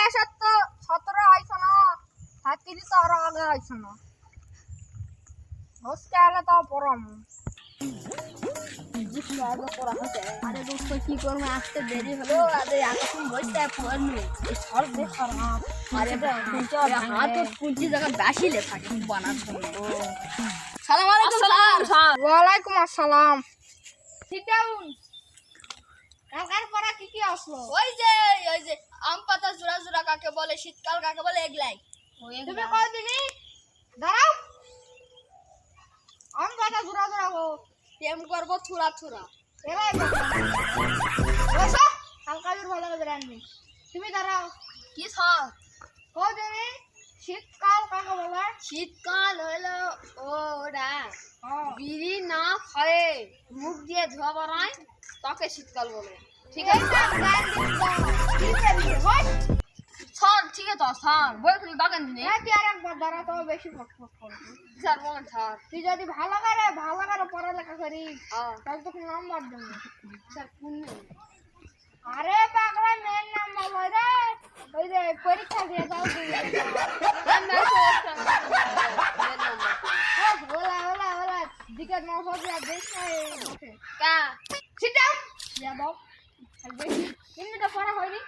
ক্লাসের তো 17 আইছো না, হাতিরি তো আরো আগে আইছো না। হোস্টে আলে তো পড়াম। আরে দোস্ত কি করবো, আসতে দেরি হলো। আরে এখন বসতে পড়নু এই সর দে খারাপ। আরে হাত পুঁজি জায়গা বেশি লেখা বানার জন্য। সালাম আলাইকুম স্যার। ওয়ালাইকুম আসসালাম। Sit down. কালকার পড়া কি কি আসলো? ওই যে আম পাতা জোড়া জোড়া কাকে বলে, শীতকাল কাকে বলে, এগুলাই। তুমি কই দিনি? দাঁড়াও। আম কথা জোড়া জোড়া গো। প্রেম করবো থুরা থুরা। এলাই বসো। কালকার ভালো করে আনবি। তুমি দাঁড়াও। কি স্যার? কই দিনি? শীতকাল কাকে বলে? শীতকাল হলো ওরা হ্যাঁ। বিড়ি না খায়, মুখ দিয়ে ধোয়া বানায়, তাকে শীতকাল বলে। ঠিক আছে স্যার, ঠিক আছে স্যার, বই খুলে ডাকেন দিনে। তুই আর একবার দাঁড়া, তো বেশি ফটফট করবি। স্যার বলেন স্যার। তুই যদি ভালো করে পড়ালেখা করিস তাহলে তোকে নাম্বার দেবো। স্যার কোন আরে পাগলা মেয়ের নাম্বার হয় রে, ওই যে পরীক্ষা দিয়ে দাও ওলা দিকে নজর দিয়া দেখ না বসে কা সিট ডাউন দিয়া দাও। বেশি এমনি তো পড়া হয়নি।